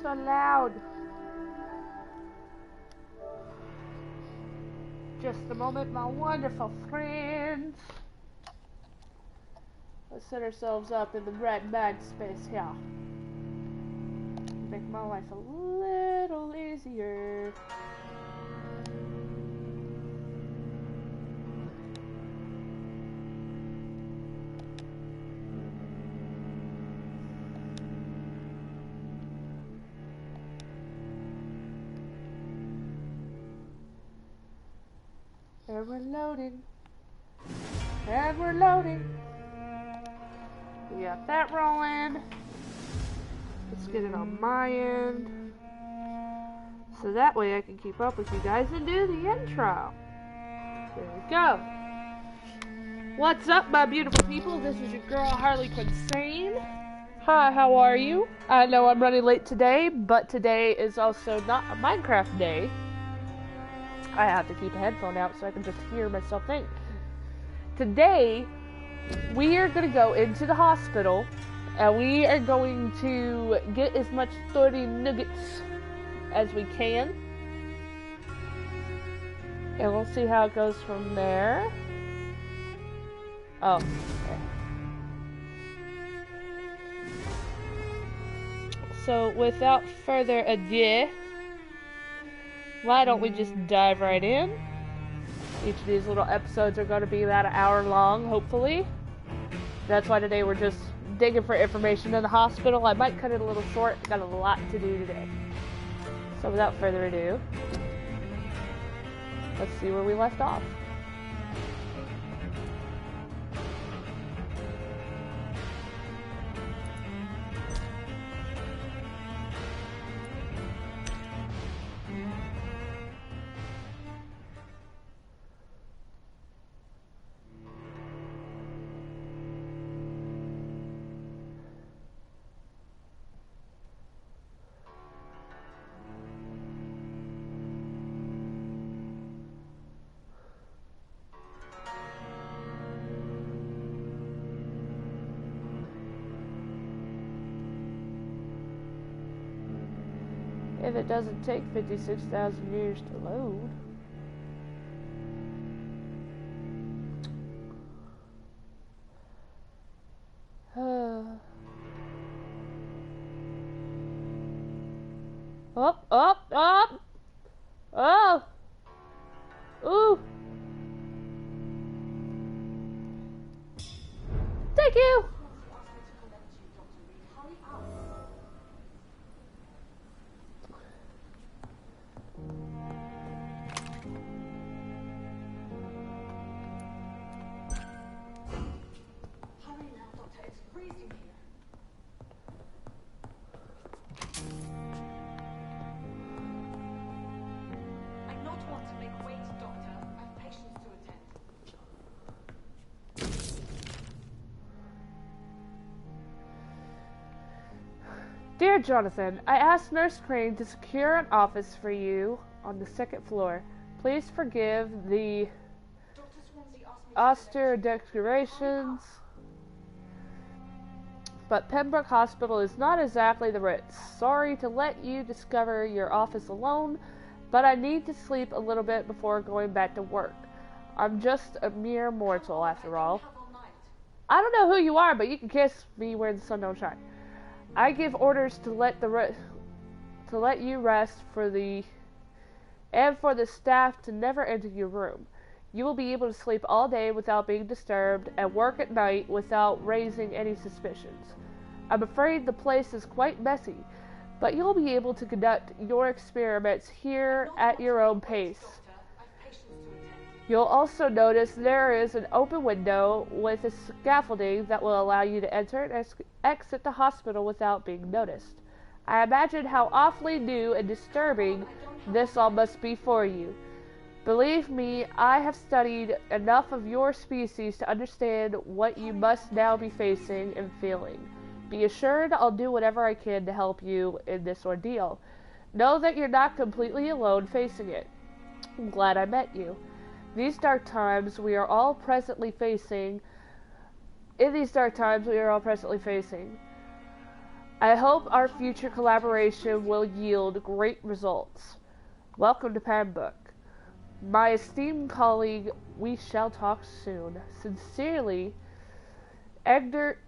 so loud? Just a moment, my wonderful friends. Let's set ourselves up in the right mind space here. Make my life a little easier. And we're loading. And we're loading. We got that rolling. Let's get it on my end. So that way I can keep up with you guys and do the intro. There we go. What's up, my beautiful people? This is your girl, HarleyQuinsane. Hi, how are you? I know I'm running late today, but today is also not a Minecraft day. I have to keep a headphone out so I can just hear myself think. Today, we are going to go into the hospital, and we are going to get as much 30 nuggets as we can. And we'll see how it goes from there. Oh, okay. So, without further ado, why don't we just dive right in? Each of these little episodes are going to be about an hour long, hopefully. That's why today we're just digging for information in the hospital. I might cut it a little short. Got a lot to do today. So without further ado, let's see where we left off. If it doesn't take 56,000 years to load. Up, up, up! Oh! Ooh! Thank you! Dear Jonathan, I asked Nurse Crane to secure an office for you on the second floor. Please forgive the austere decorations, but Pembroke Hospital is not exactly the Ritz. Sorry to let you discover your office alone, but I need to sleep a little bit before going back to work. I'm just a mere mortal, after all. I don't know who you are, but you can kiss me where the sun don't shine. I give orders to let you rest for the staff to never enter your room. You will be able to sleep all day without being disturbed and work at night without raising any suspicions. I'm afraid the place is quite messy, but you'll be able to conduct your experiments here at your own pace. You'll also notice there is an open window with a scaffolding that will allow you to enter and exit the hospital without being noticed. I imagine how awfully new and disturbing this all must be for you. Believe me, I have studied enough of your species to understand what you must now be facing and feeling. Be assured I'll do whatever I can to help you in this ordeal. Know that you're not completely alone facing it. I'm glad I met you. These dark times we are all presently facing. I I hope our future collaboration will yield great results. Welcome to Pembroke. My esteemed colleague, we shall talk soon. Sincerely, Edgar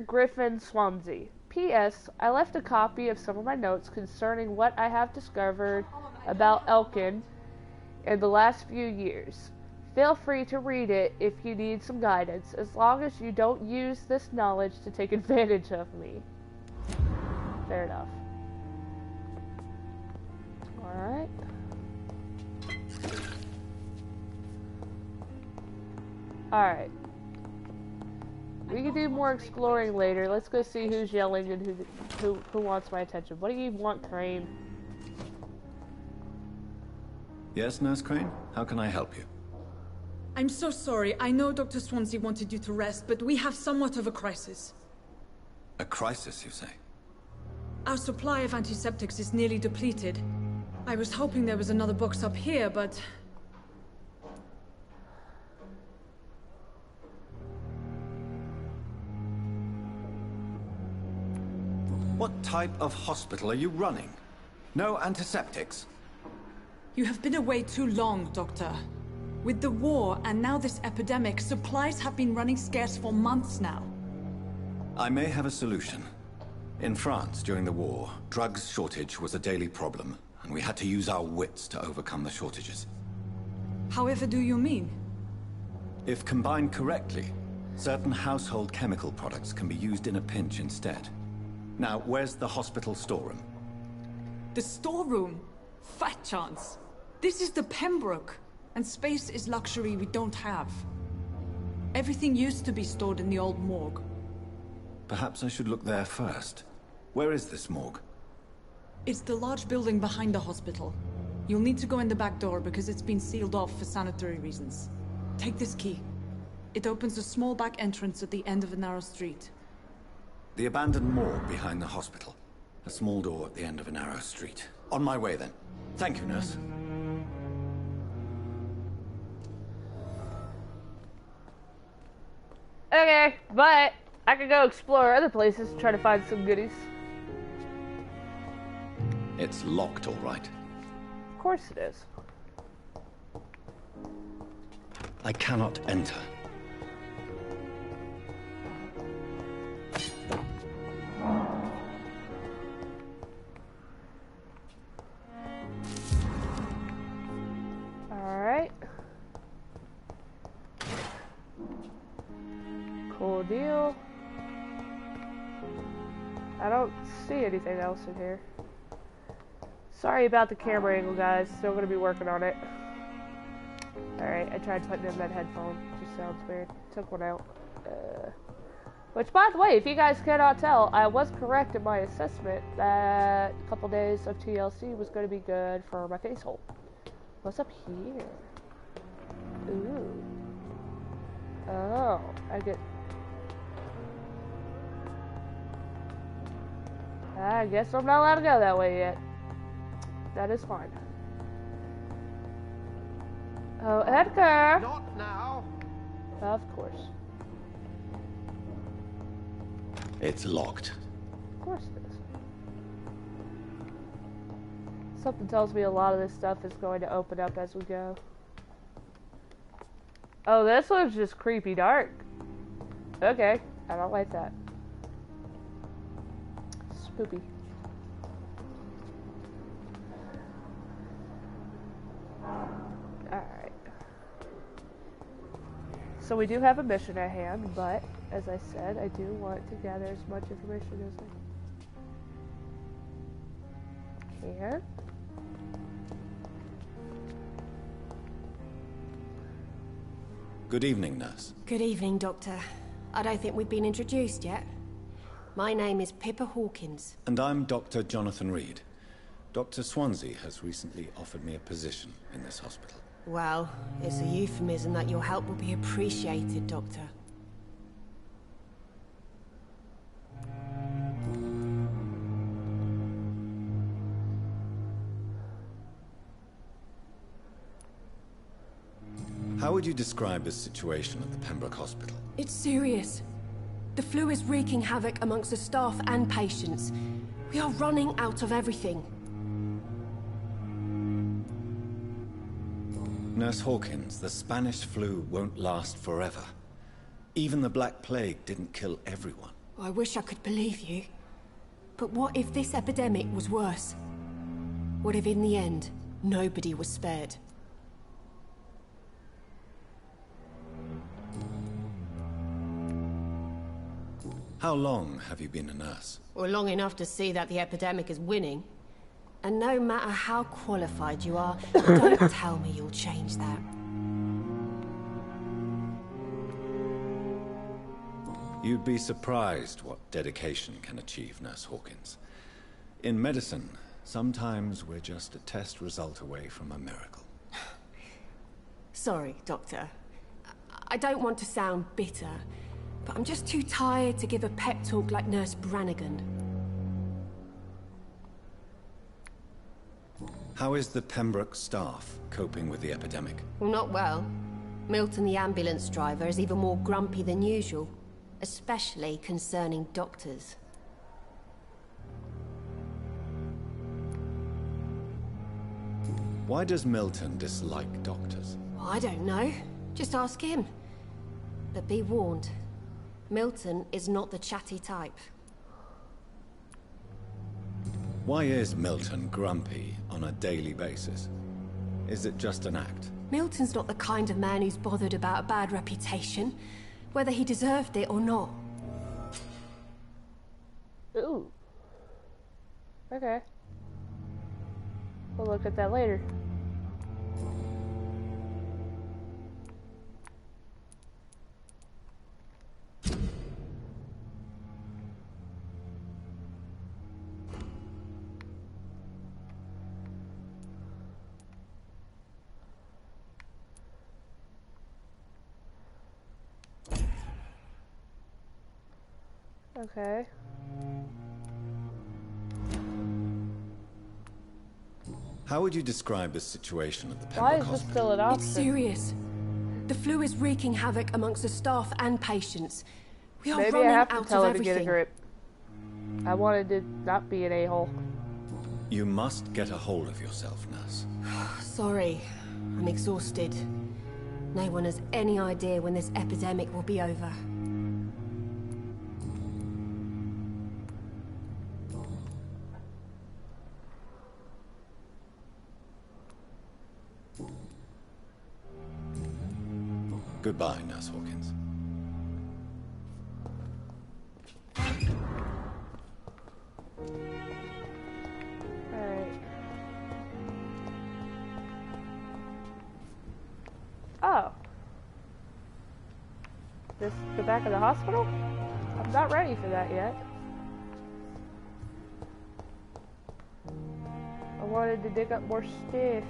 Griffin Swansea. P.S. I left a copy of some of my notes concerning what I have discovered about Elkin in the last few years. Feel free to read it if you need some guidance, as long as you don't use this knowledge to take advantage of me. Fair enough. Alright. Alright. We can do more exploring later. Let's go see who's yelling and who wants my attention. What do you want, Crane? Yes, Nurse Crane? How can I help you? I'm so sorry. I know Dr. Swansea wanted you to rest, but we have somewhat of a crisis. A crisis, you say? Our supply of antiseptics is nearly depleted. I was hoping there was another box up here, but... What type of hospital are you running? No antiseptics? You have been away too long, Doctor. With the war and now this epidemic, supplies have been running scarce for months now. I may have a solution. In France, during the war, drugs shortage was a daily problem, and we had to use our wits to overcome the shortages. However do you mean? If combined correctly, certain household chemical products can be used in a pinch instead. Now, where's the hospital storeroom? The storeroom? Fat chance. This is the Pembroke, and space is luxury we don't have. Everything used to be stored in the old morgue. Perhaps I should look there first. Where is this morgue? It's the large building behind the hospital. You'll need to go in the back door because it's been sealed off for sanitary reasons. Take this key. It opens a small back entrance at the end of a narrow street. The abandoned morgue behind the hospital. A small door at the end of a narrow street. On my way then. Thank you, nurse. Okay, but I could go explore other places to try to find some goodies. It's locked, all right. Of course it is. I cannot enter. Alright. Cool deal. I don't see anything else in here. Sorry about the camera angle, guys. Still gonna be working on it. Alright, I tried putting in that headphone. Just sounds weird. Took one out. Which, by the way, if you guys cannot tell, I was correct in my assessment that a couple days of TLC was going to be good for my face hole. What's up here? Ooh. Oh, I guess I'm not allowed to go that way yet. That is fine. Oh, Edgar! Not now. Of course. It's locked. Of course it is. Something tells me a lot of this stuff is going to open up as we go. Oh, this one's just creepy dark. Okay, I don't like that. Spoopy. Alright. So we do have a mission at hand, but as I said, I do want to gather as much information as I can. Good evening, nurse. Good evening, Doctor. I don't think we've been introduced yet. My name is Pippa Hawkins. And I'm Dr. Jonathan Reed. Dr. Swansea has recently offered me a position in this hospital. Well, it's a euphemism that your help will be appreciated, Doctor. How would you describe the situation at the Pembroke Hospital? It's serious. The flu is wreaking havoc amongst the staff and patients. We are running out of everything. Nurse Hawkins, the Spanish flu won't last forever. Even the Black Plague didn't kill everyone. I wish I could believe you. But what if this epidemic was worse? What if in the end, nobody was spared? How long have you been a nurse? Well, long enough to see that the epidemic is winning. And no matter how qualified you are, don't tell me you'll change that. You'd be surprised what dedication can achieve, Nurse Hawkins. In medicine, sometimes we're just a test result away from a miracle. Sorry, Doctor. I don't want to sound bitter, but I'm just too tired to give a pep talk like Nurse Brannigan. How is the Pembroke staff coping with the epidemic? Well, not well. Milton, the ambulance driver, is even more grumpy than usual. Especially concerning doctors. Why does Milton dislike doctors? Well, I don't know. Just ask him. But be warned, Milton is not the chatty type. Why is Milton grumpy on a daily basis? Is it just an act? Milton's not the kind of man who's bothered about a bad reputation, whether he deserved it or not. Ooh. Okay. We'll look at that later. Okay. How would you describe the situation at the Why Pembroke is this Hospital? still an option? It's serious. The flu is wreaking havoc amongst the staff and patients. We are Maybe I running have to out tell of her to get a everything. grip. I wanted to not be an a-hole. You must get a hold of yourself, nurse. Sorry, I'm exhausted. No one has any idea when this epidemic will be over. Goodbye, Nurse Hawkins. Alright. Oh. This the back of the hospital? I'm not ready for that yet. I wanted to dig up more stuff.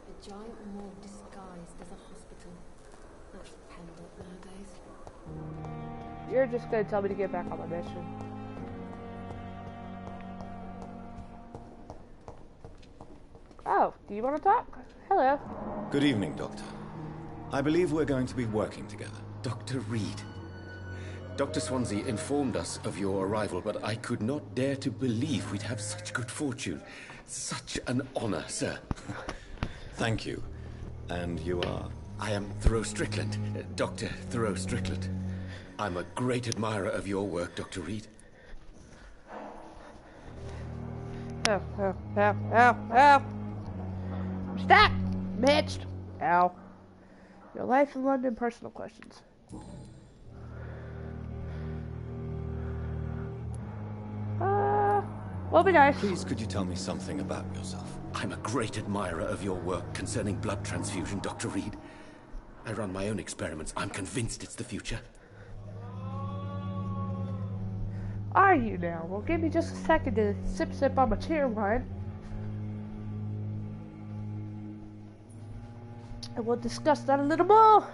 A giant morgue disguised as a hospital. That's Pembroke nowadays. You're just gonna tell me to get back on my mission. Oh, do you want to talk? Hello. Good evening, Doctor. I believe we're going to be working together. Dr. Reed. Dr. Swansea informed us of your arrival, but I could not dare to believe we'd have such good fortune. Such an honor, sir. Thank you. And you are? I am Thoreau Strickland, Dr. Thoreau Strickland. I'm a great admirer of your work, Dr. Reed. Ow, ow, ow, ow, ow. Stop, bitch. Ow. Your life in London, personal questions. Will be nice. Please, could you tell me something about yourself? I'm a great admirer of your work concerning blood transfusion, Dr. Reed. I run my own experiments. I'm convinced it's the future. Are you now? Well, give me just a second to sip on my cheer wine. And we'll discuss that a little more.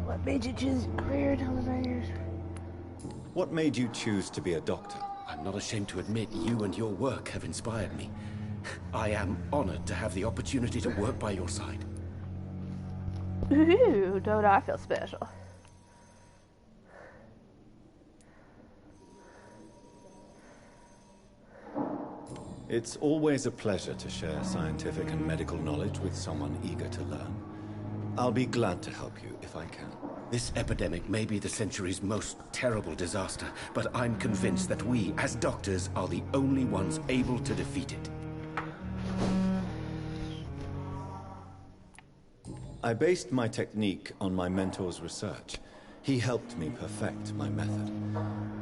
What made you choose career television? What made you choose to be a doctor? I'm not ashamed to admit you and your work have inspired me. I am honored to have the opportunity to work by your side. Ooh, don't I feel special? It's always a pleasure to share scientific and medical knowledge with someone eager to learn. I'll be glad to help you if I can. This epidemic may be the century's most terrible disaster, but I'm convinced that we, as doctors, are the only ones able to defeat it. I based my technique on my mentor's research. He helped me perfect my method.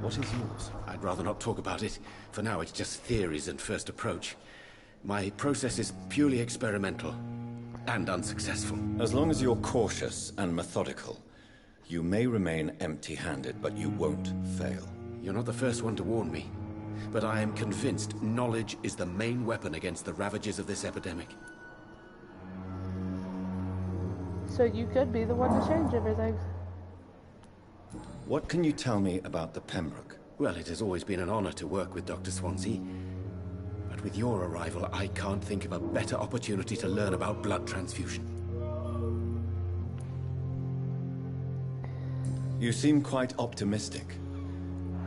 What is yours? I'd rather not talk about it. For now, it's just theories and first approach. My process is purely experimental and unsuccessful. As long as you're cautious and methodical, you may remain empty-handed, but you won't fail. You're not the first one to warn me, but I am convinced knowledge is the main weapon against the ravages of this epidemic. So you could be the one to change everything. What can you tell me about the Pembroke? Well, it has always been an honor to work with Dr. Swansea. But with your arrival, I can't think of a better opportunity to learn about blood transfusion. You seem quite optimistic.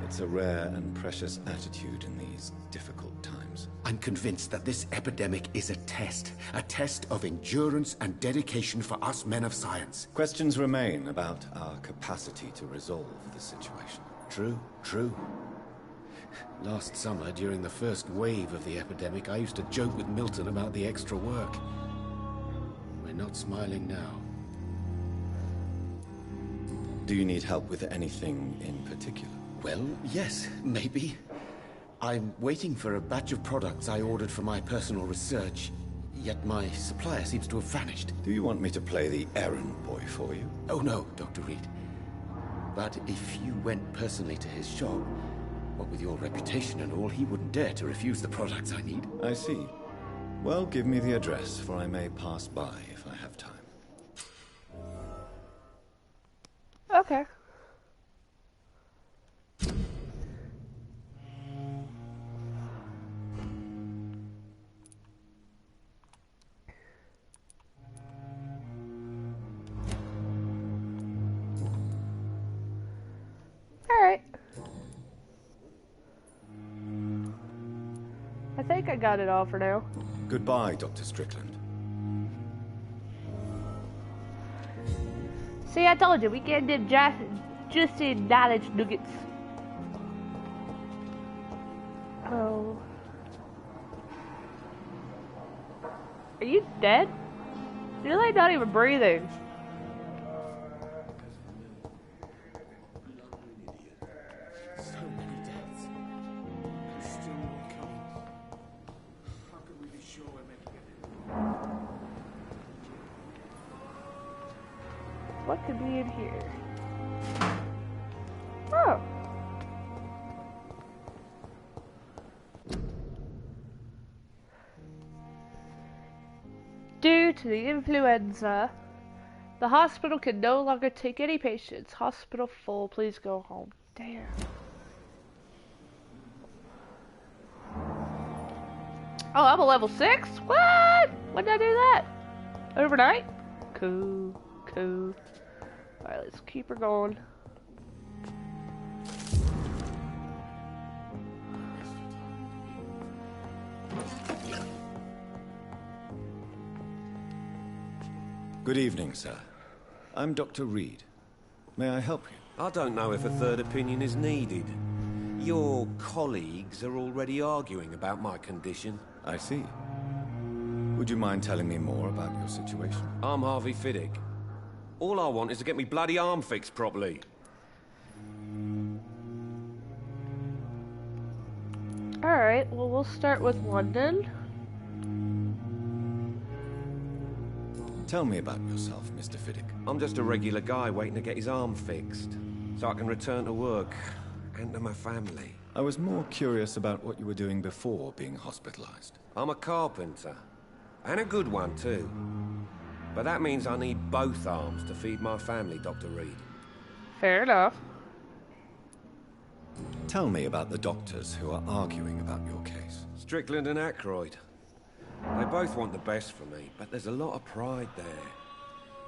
It's a rare and precious attitude in these difficult times. I'm convinced that this epidemic is a test of endurance and dedication for us men of science. Questions remain about our capacity to resolve the situation. True. Last summer, during the first wave of the epidemic, I used to joke with Milton about the extra work. We're not smiling now. Do you need help with anything in particular? Well, yes, maybe. I'm waiting for a batch of products I ordered for my personal research, yet my supplier seems to have vanished. Do you want me to play the errand boy for you? Oh no, Dr. Reed. But if you went personally to his shop, what with your reputation and all, he wouldn't dare to refuse the products I need. I see. Well, give me the address, for I may pass by if I have time. Okay. Alright. I think I got it all for now. Goodbye, Dr. Strickland. See, I told you, we can't do just in knowledge nuggets. Oh. Are you dead? You're like not even breathing. So many deaths. And still more coming. How can we be sure we're making it? What could be in here? Oh. Due to the influenza, the hospital can no longer take any patients. Hospital full, please go home. Damn. Oh, I'm a level 6? What? When did I do that? Overnight? Cool. Alright, let's keep her going. Good evening, sir. I'm Dr. Reed. May I help you? I don't know if a third opinion is needed. Your colleagues are already arguing about my condition. I see. Would you mind telling me more about your situation? I'm Harvey Fiddick. All I want is to get me bloody arm fixed properly. Alright, well, we'll start with London. Tell me about yourself, Mr. Fiddick. I'm just a regular guy waiting to get his arm fixed, so I can return to work and to my family. I was more curious about what you were doing before being hospitalized. I'm a carpenter, and a good one too. But that means I need both arms to feed my family, Dr. Reed. Fair enough. Tell me about the doctors who are arguing about your case. Strickland and Ackroyd. They both want the best for me, but there's a lot of pride there.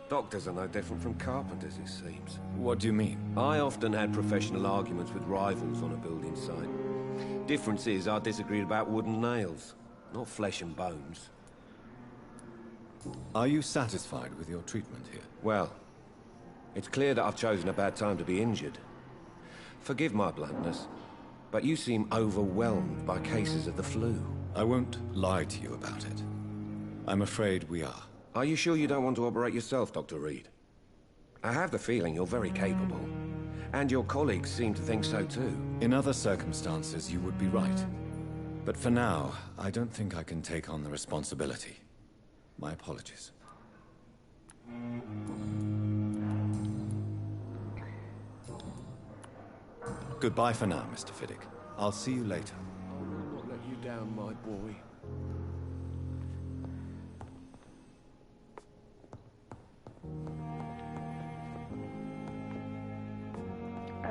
Doctors are no different from carpenters, it seems. What do you mean? I often had professional arguments with rivals on a building site. Difference is, I disagreed about wooden nails, not flesh and bones. Are you satisfied with your treatment here? Well, it's clear that I've chosen a bad time to be injured. Forgive my bluntness, but you seem overwhelmed by cases of the flu. I won't lie to you about it. I'm afraid we are. Are you sure you don't want to operate yourself, Dr. Reed? I have the feeling you're very capable. And your colleagues seem to think so too. In other circumstances, you would be right. But for now, I don't think I can take on the responsibility. My apologies. Goodbye for now, Mr. Fiddick. I'll see you later. I will not let you down, my boy.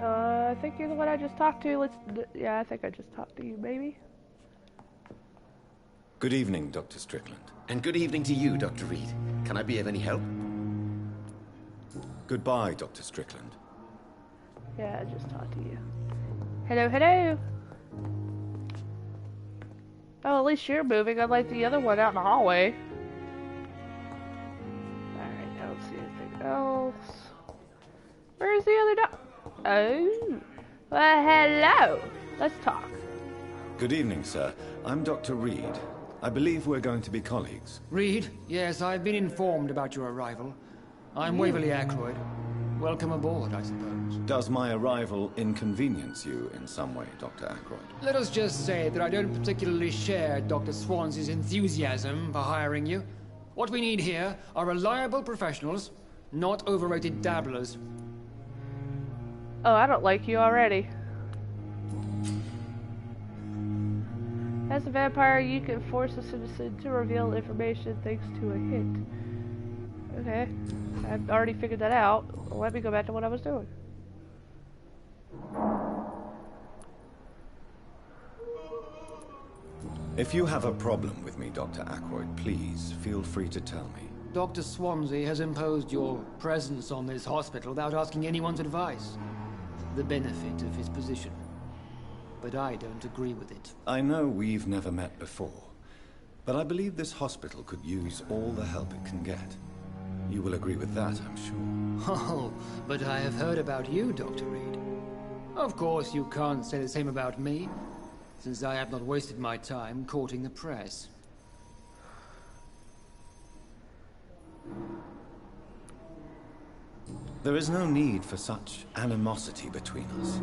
I think you're the one I just talked to. Yeah, I think I just talked to you, baby. Good evening, Dr. Strickland. And good evening to you, Dr. Reed. Can I be of any help? Goodbye, Dr. Strickland. Yeah, I just talked to you. Hello, hello. Oh, at least you're moving, unlike the other one out in the hallway. Alright, I don't see anything else. Where's the other dog? Oh. Well, hello. Let's talk. Good evening, sir. I'm Dr. Reed. I believe we're going to be colleagues. Reed, yes, I've been informed about your arrival. I'm Waverly Ackroyd. Welcome aboard, I suppose. Does my arrival inconvenience you in some way, Dr. Ackroyd? Let us just say that I don't particularly share Dr. Swansea's enthusiasm for hiring you. What we need here are reliable professionals, not overrated dabblers. Oh, I don't like you already. As a vampire, you can force a citizen to reveal information thanks to a hint. Okay, I've already figured that out. Let me go back to what I was doing. If you have a problem with me, Dr. Ackroyd, please feel free to tell me. Dr. Swansea has imposed your presence on this hospital without asking anyone's advice. The benefit of his position. But I don't agree with it. I know we've never met before, but I believe this hospital could use all the help it can get. You will agree with that, I'm sure. Oh, but I have heard about you, Dr. Reed. Of course, you can't say the same about me, since I have not wasted my time courting the press. There is no need for such animosity between us.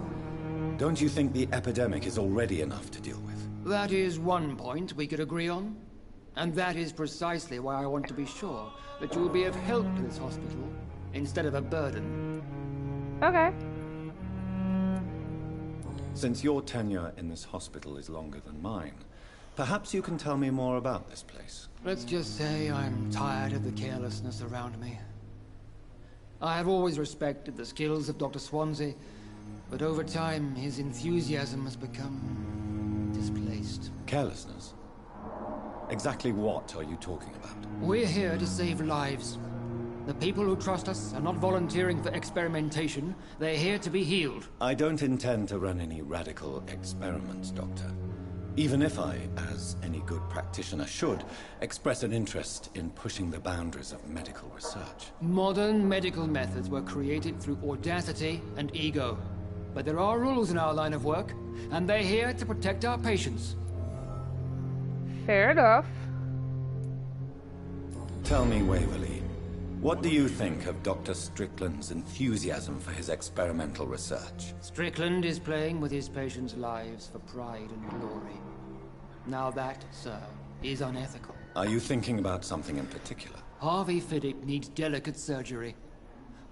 Don't you think the epidemic is already enough to deal with? That is one point we could agree on. And that is precisely why I want to be sure that you will be of help to this hospital, instead of a burden. Okay. Since your tenure in this hospital is longer than mine, perhaps you can tell me more about this place. Let's just say I'm tired of the carelessness around me. I have always respected the skills of Dr. Swansea, but over time his enthusiasm has become displaced. Carelessness? Exactly what are you talking about? We're here to save lives. The people who trust us are not volunteering for experimentation. They're here to be healed. I don't intend to run any radical experiments, Doctor. Even if I, as any good practitioner should, express an interest in pushing the boundaries of medical research. Modern medical methods were created through audacity and ego. But there are rules in our line of work, and they're here to protect our patients. Fair enough. Tell me, Waverly, what do you think of Dr. Strickland's enthusiasm for his experimental research? Strickland is playing with his patients' lives for pride and glory. Now that, sir, is unethical. Are you thinking about something in particular? Harvey Fiddick needs delicate surgery.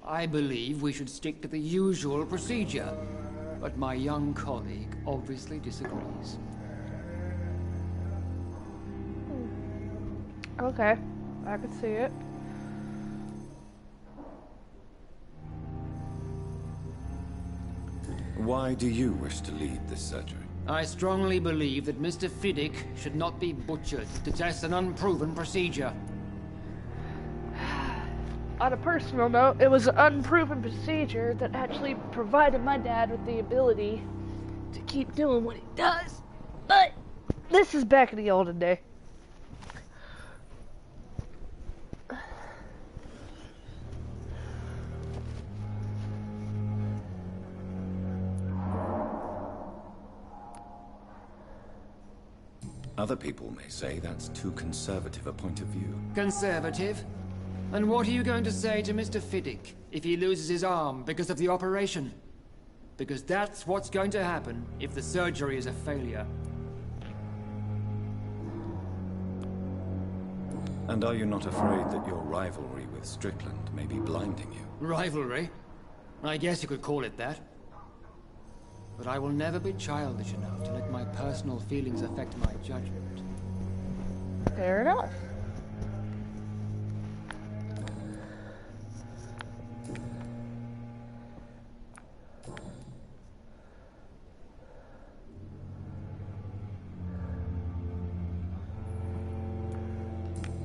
I believe we should stick to the usual procedure, but my young colleague obviously disagrees. Okay, I can see it. why do you wish to lead this surgery? I strongly believe that Mr. Fiddick should not be butchered to test an unproven procedure. On a personal note, it was an unproven procedure that actually provided my dad with the ability to keep doing what he does. But this is back in the olden day. Other people may say that's too conservative a point of view. Conservative? And what are you going to say to Mr. Fiddick if he loses his arm because of the operation? Because that's what's going to happen if the surgery is a failure. And are you not afraid that your rivalry with Strickland may be blinding you? Rivalry? I guess you could call it that. But I will never be childish enough to let my personal feelings affect my judgment. Fair enough.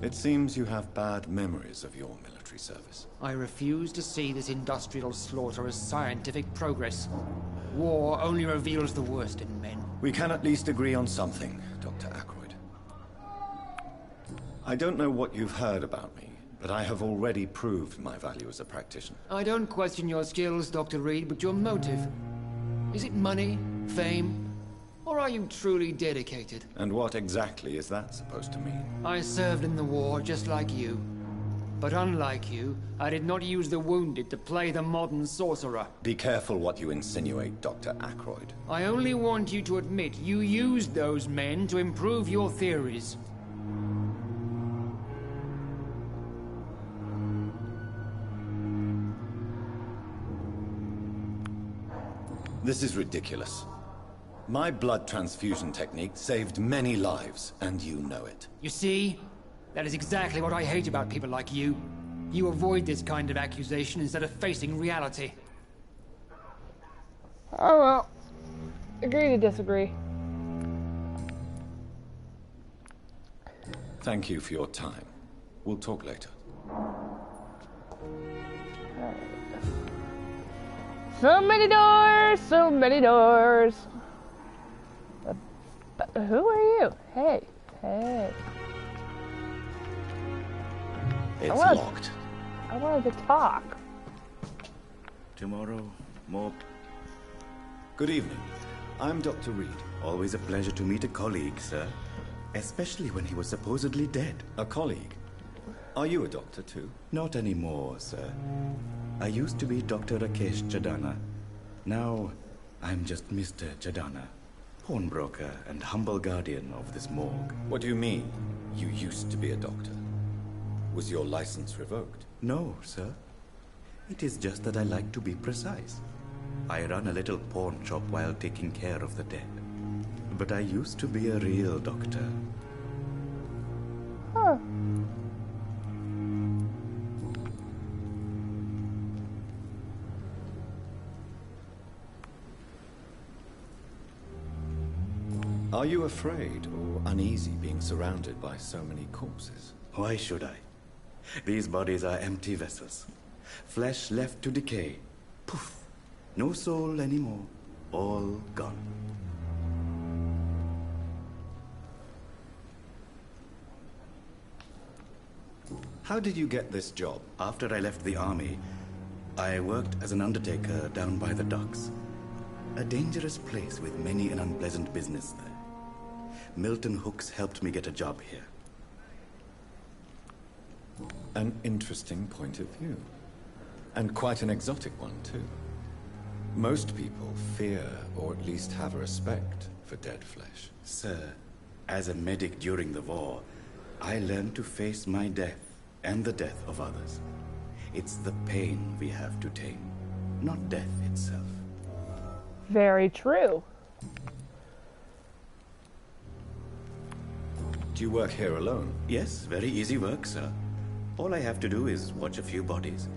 It seems you have bad memories of your military service. I refuse to see this industrial slaughter as scientific progress. War only reveals the worst in men. We can at least agree on something, Dr. Ackroyd. I don't know what you've heard about me, but I have already proved my value as a practitioner. I don't question your skills, Dr. Reed, but your motive. Is it money, fame, or are you truly dedicated? And what exactly is that supposed to mean? I served in the war just like you. But unlike you, I did not use the wounded to play the modern sorcerer. Be careful what you insinuate, Dr. Ackroyd. I only want you to admit you used those men to improve your theories. This is ridiculous. My blood transfusion technique saved many lives, and you know it. You see? That is exactly what I hate about people like you. You avoid this kind of accusation instead of facing reality. Oh well. Agree to disagree. Thank you for your time. We'll talk later. So many doors, so many doors. Who are you? Hey, hey. It's locked. I wanted to talk. Tomorrow, more. Good evening. I'm Dr. Reed. Always a pleasure to meet a colleague, sir. Especially when he was supposedly dead. A colleague? Are you a doctor too? Not anymore, sir. I used to be Dr. Rakesh Chadana. Now, I'm just Mr. Chadana, pawnbroker and humble guardian of this morgue. What do you mean, you used to be a doctor? Was your license revoked? No, sir. It is just that I like to be precise. I run a little pawn shop while taking care of the dead. But I used to be a real doctor. Huh. Are you afraid or uneasy being surrounded by so many corpses? Why should I? These bodies are empty vessels. Flesh left to decay. Poof. No soul anymore. All gone. How did you get this job? After I left the army, I worked as an undertaker down by the docks. A dangerous place with many an unpleasant business there. Milton Hooks helped me get a job here. An interesting point of view. And quite an exotic one, too. Most people fear, or at least have a respect, for dead flesh. Sir, as a medic during the war, I learned to face my death and the death of others. It's the pain we have to tame, not death itself. Very true. Do you work here alone? Yes, very easy work, sir. All I have to do is watch a few bodies.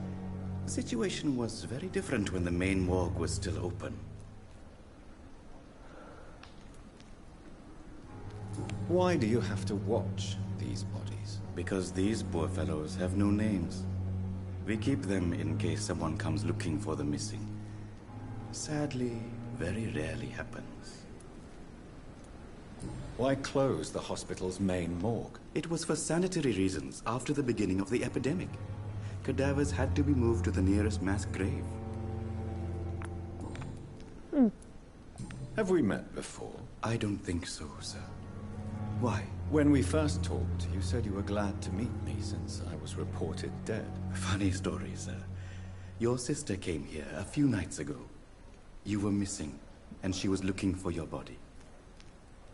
The situation was very different when the main morgue was still open. Why do you have to watch these bodies? Because these poor fellows have no names. We keep them in case someone comes looking for the missing. Sadly, very rarely happens. Why close the hospital's main morgue? It was for sanitary reasons after the beginning of the epidemic. Cadavers had to be moved to the nearest mass grave. Have we met before? I don't think so, sir. Why? When we first talked, you said you were glad to meet me since I was reported dead. Funny story, sir. Your sister came here a few nights ago. You were missing, and she was looking for your body.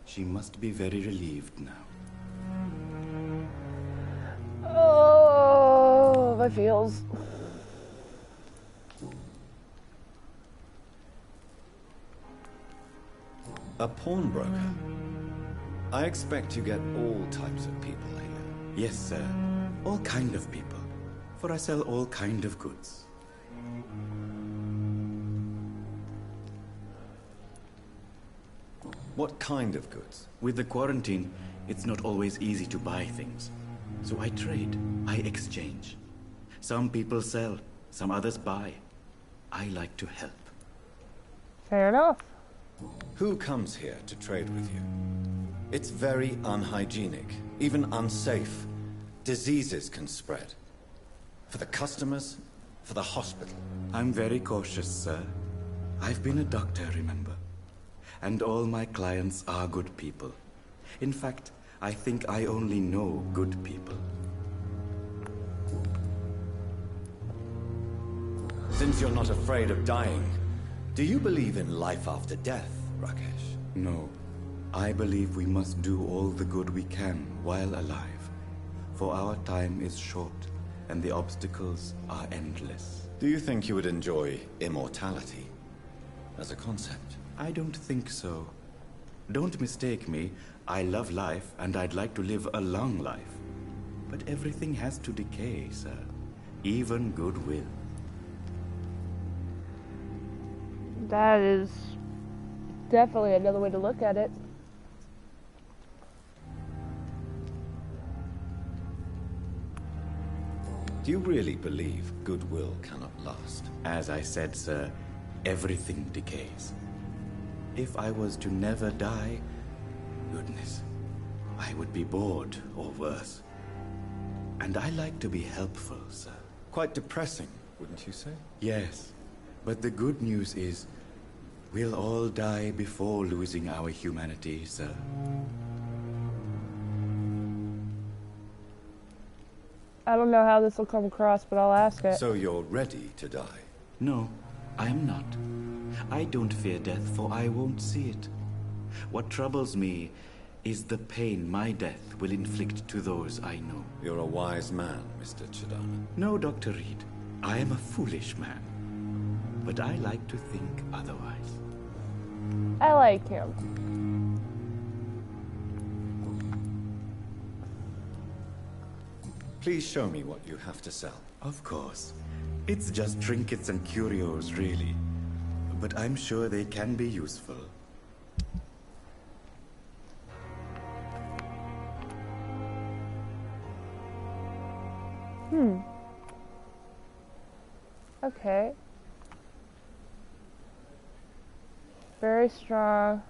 She must be very relieved now. Oh, my feels. A pawnbroker? I expect you get all types of people here. Yes, sir. All kind of people. For I sell all kind of goods. What kind of goods? With the quarantine, it's not always easy to buy things. So I trade. I exchange. Some people sell, some others buy. I like to help. Fair enough. Who comes here to trade with you? It's very unhygienic, even unsafe. Diseases can spread. For the customers, for the hospital. I'm very cautious, sir. I've been a doctor, remember? And all my clients are good people. In fact, I think I only know good people. Since you're not afraid of dying, do you believe in life after death, Rakesh? No. I believe we must do all the good we can while alive. For our time is short, and the obstacles are endless. Do you think you would enjoy immortality as a concept? I don't think so. Don't mistake me. I love life, and I'd like to live a long life. But everything has to decay, sir. Even goodwill. That is definitely another way to look at it. Do you really believe goodwill cannot last? As I said, sir, everything decays. If I was to never die, goodness, I would be bored or worse. And I like to be helpful, sir. Quite depressing, wouldn't you say? Yes, but the good news is, we'll all die before losing our humanity, sir. I don't know how this will come across, but I'll ask it. So you're ready to die? No, I am not. I don't fear death, for I won't see it. What troubles me is the pain my death will inflict to those I know. You're a wise man, Mr. Chidana. No, Dr. Reed. I am a foolish man. But I like to think otherwise. I like him. Please show me what you have to sell. Of course. It's just trinkets and curios, really. But I'm sure they can be useful. Okay. Very strong.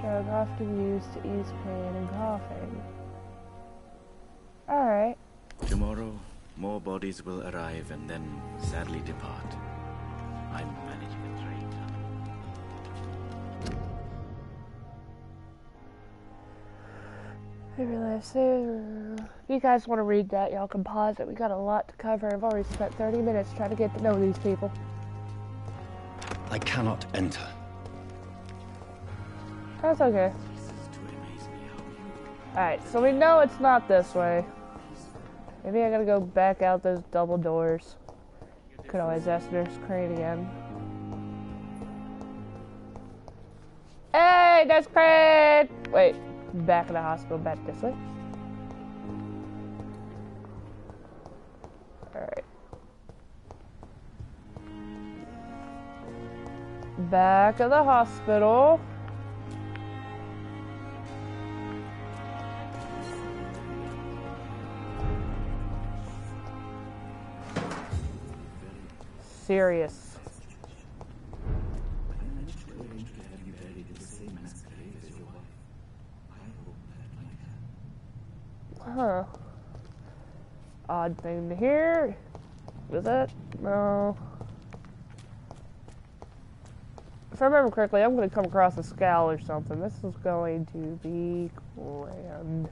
Drug often used to ease pain and coughing. Alright. Tomorrow, more bodies will arrive and then sadly depart. I'm managing a trade. Every last day. You guys want to read that, y'all can pause it. We got a lot to cover. I've already spent 30 minutes trying to get to know these people. I cannot enter. That's okay. Alright, so we know it's not this way. Maybe I gotta go back out those double doors. Could always ask Nurse Crane again. Hey, Nurse Crane! Wait, back of the hospital, back this way. Alright. Back of the hospital. serious. Huh. Odd thing to hear. Was that? No. If I remember correctly, I'm going to come across a scowl or something. This is going to be grand.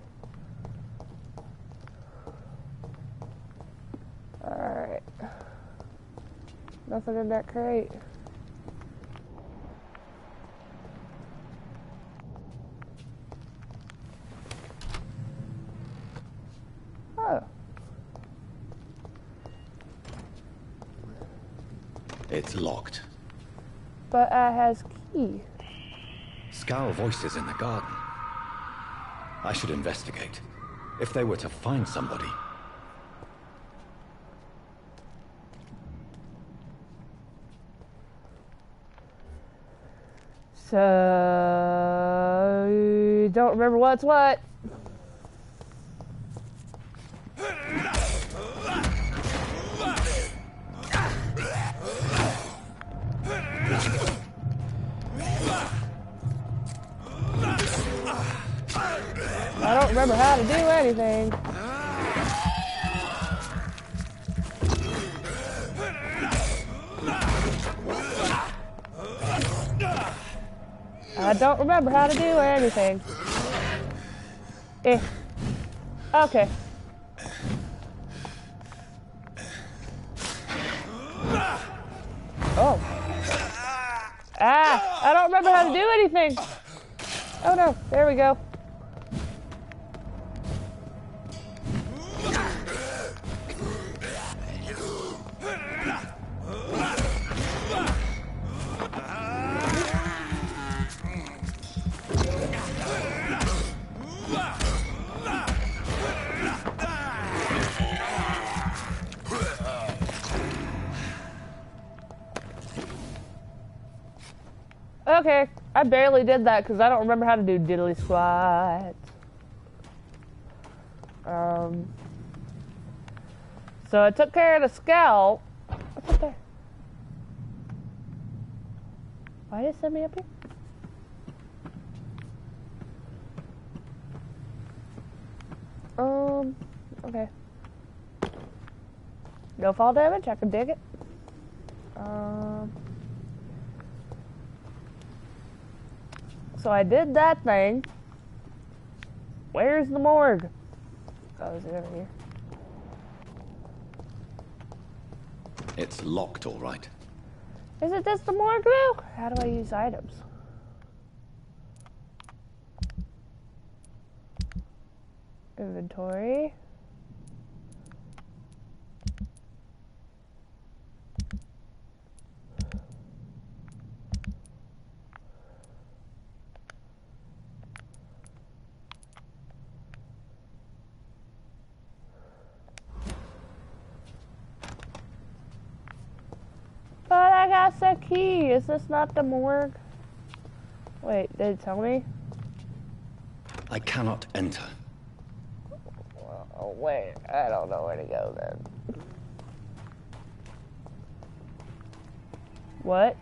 Alright. Nothing in that crate. Oh. It's locked. But I has key. Scowl voices in the garden. I should investigate. If they were to find somebody. So, don't remember what's what. I don't remember how to do anything. I don't remember how to do anything. Okay. Oh. I don't remember how to do anything. Oh no, there we go. Okay, I barely did that because I don't remember how to do diddly squat. So I took care of the scowl. What's up there? Why did it send me up here? Okay. No fall damage, I can dig it. So I did that thing. Where's the morgue? Oh, is it over here? It's locked, all right. Is it just the morgue now? How do I use items? Inventory. But I got the key. Is this not the morgue? Wait, did it tell me? I cannot enter. Oh, wait. I don't know where to go then. What?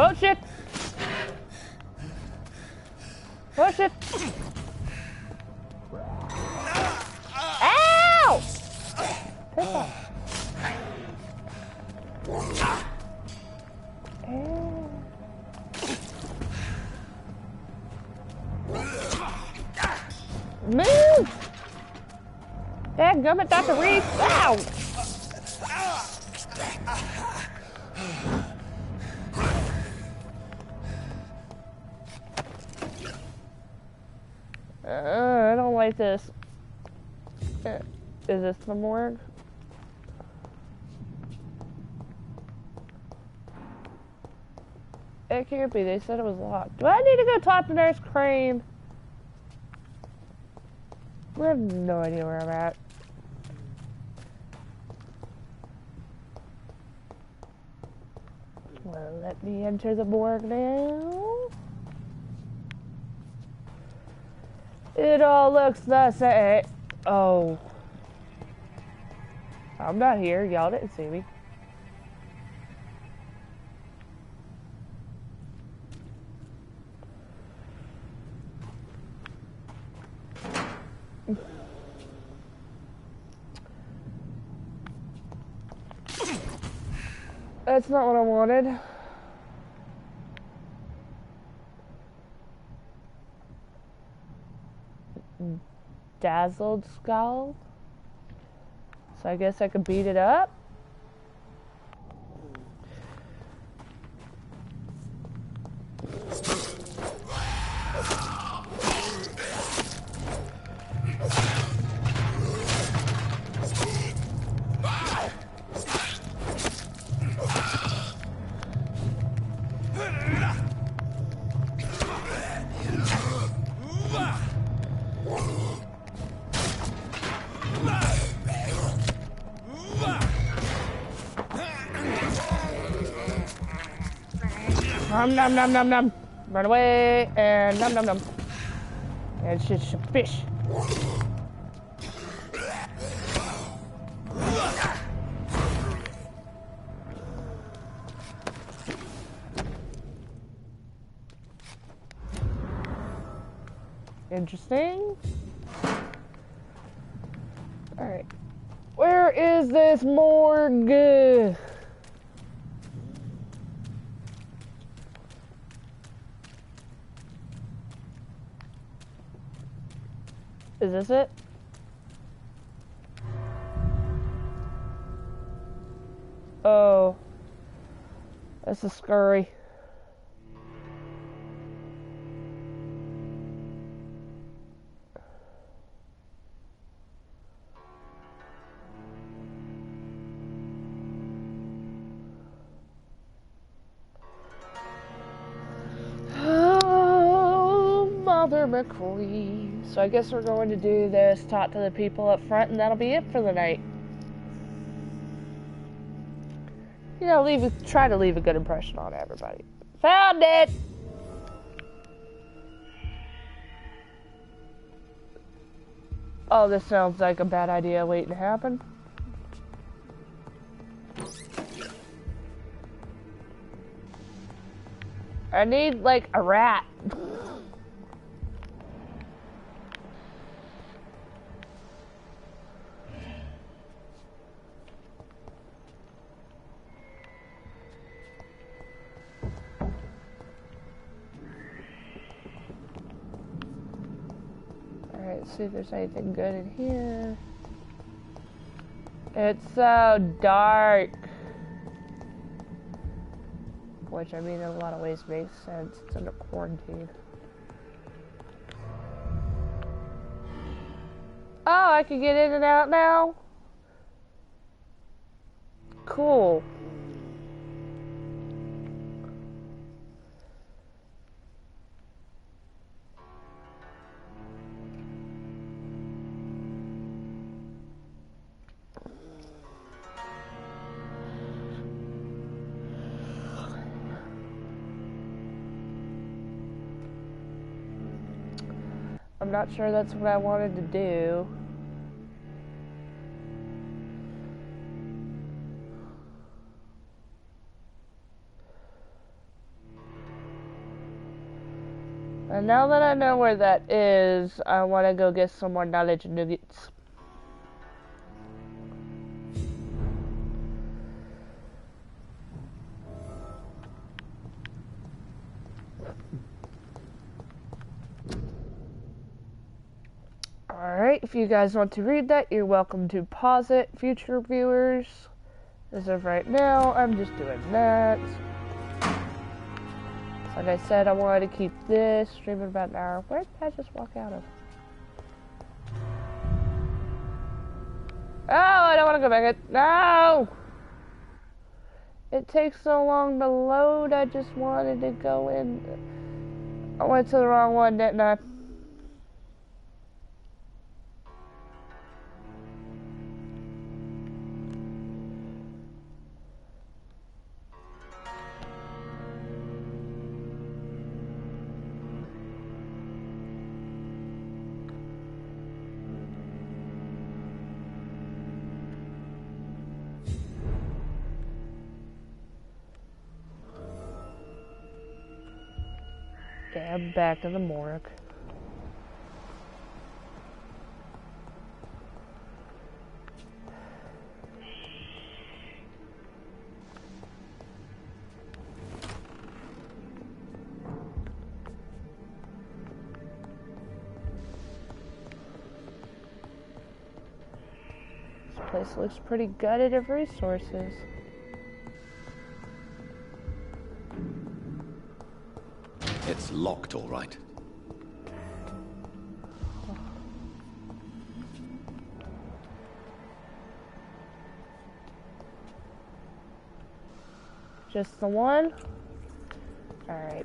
Oh shit! Oh shit! Ow! Piss off. Dadgummit, Dr. Reed! Ow! I don't like this. Is this the morgue? It can't be. They said it was locked. Do I need to go talk to Nurse Crane? I have no idea where I'm at. Well, let me enter the morgue now. It all looks the same. Oh. I'm not here. Y'all didn't see me. That's not what I wanted. Dazzled skull. So I guess I could beat it up. Nom nom nom nom. Run away and nom nom nom. And it's just a fish. Interesting. Alright. Where is this morgue? Is this it? Oh. That's a scurry. Oh, Mother McCree. So I guess we're going to do this, talk to the people up front, and that'll be it for the night. You know, try to leave a good impression on everybody. Found it! Oh, this sounds like a bad idea waiting to happen. I need, like, a rat. Alright, see if there's anything good in here. It's so dark. Which, I mean, in a lot of ways makes sense. It's under quarantine. Oh, I can get in and out now? Cool. I'm not sure that's what I wanted to do. And now that I know where that is, I want to go get some more knowledge nuggets. Alright. If you guys want to read that, you're welcome to pause it, future viewers. As of right now, I'm just doing that. Like I said, I wanted to keep this streaming about an hour. Where did I just walk out of? Oh, I don't want to go back. No! It takes so long to load, I just wanted to go in. I went to the wrong one, didn't I? Yeah, I'm back in the morgue. This place looks pretty gutted of resources. It's locked, all right. Just the one? Alright.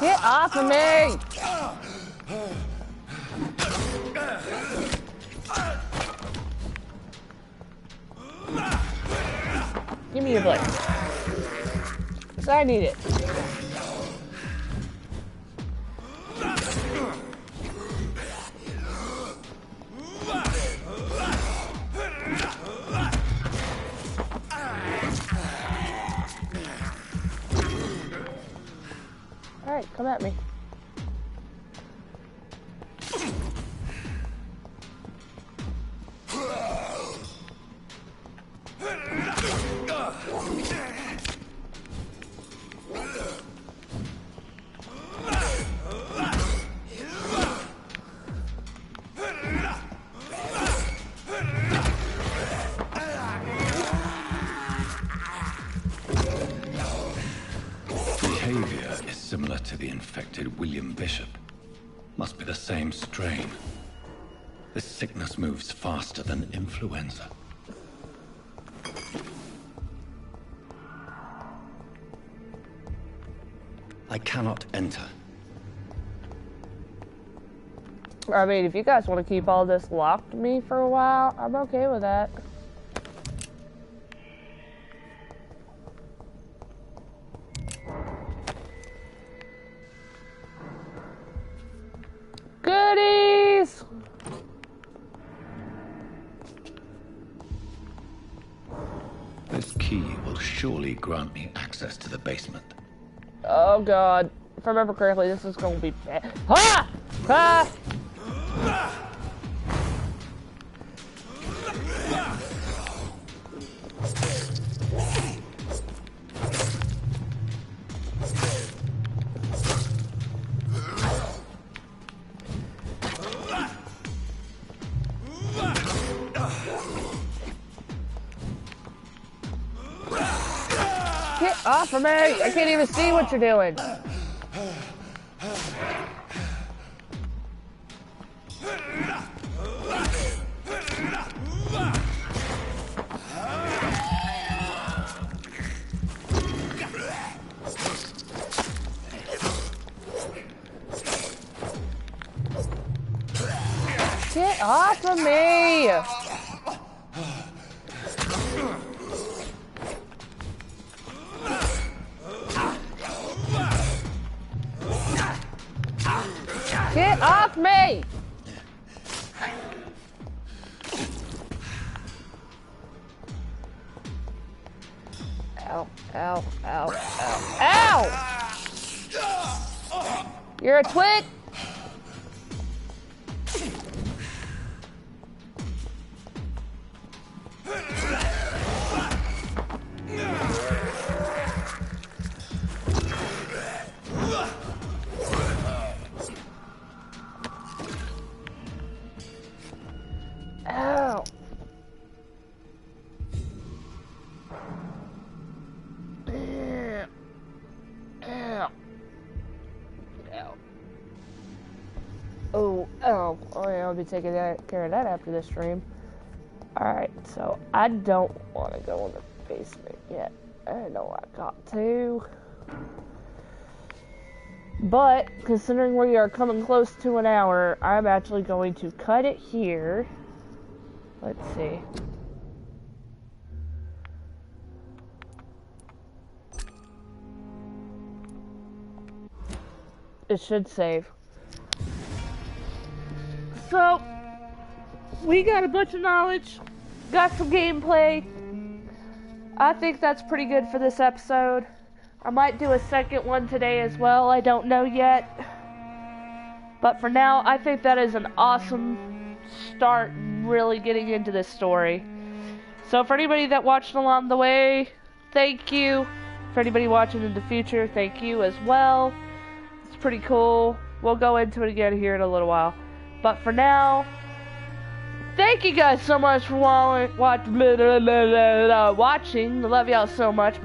Get off of me! Give me your blade. Because I need it. Alright, come at me. Behavior is similar to the infected William Bishop. Must be the same strain. This sickness moves faster than influenza. I cannot enter. I mean, if you guys want to keep all this locked to me for a while, I'm okay with that. Goodies! This key will surely grant me access to the basement. Oh god. If I remember correctly, this is going to be bad. Ha! Ha! Get off of me! I can't even see what you're doing. Get off of me! Get off me! Ow, ow, ow, ow, ow! You're a twit! Ow. Ow. Ow. Ow. Oh, oh, yeah, I'll be taking care of that after this stream. Alright, so I don't want to go in the basement yet. I know I got to. But, considering we are coming close to an hour, I'm actually going to cut it here. Let's see. It should save. So, we got a bunch of knowledge, got some gameplay. I think that's pretty good for this episode. I might do a second one today as well, I don't know yet. But for now, I think that is an awesome start really getting into this story. So for anybody that watched along the way, thank you. For anybody watching in the future, thank you as well. It's pretty cool. We'll go into it again here in a little while. But for now, thank you guys so much for watching. I love y'all so much.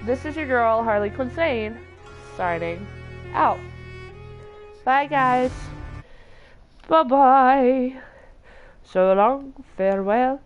This is your girl, HarleyQuinsane, signing out. Bye, guys. Bye-bye. So long, farewell.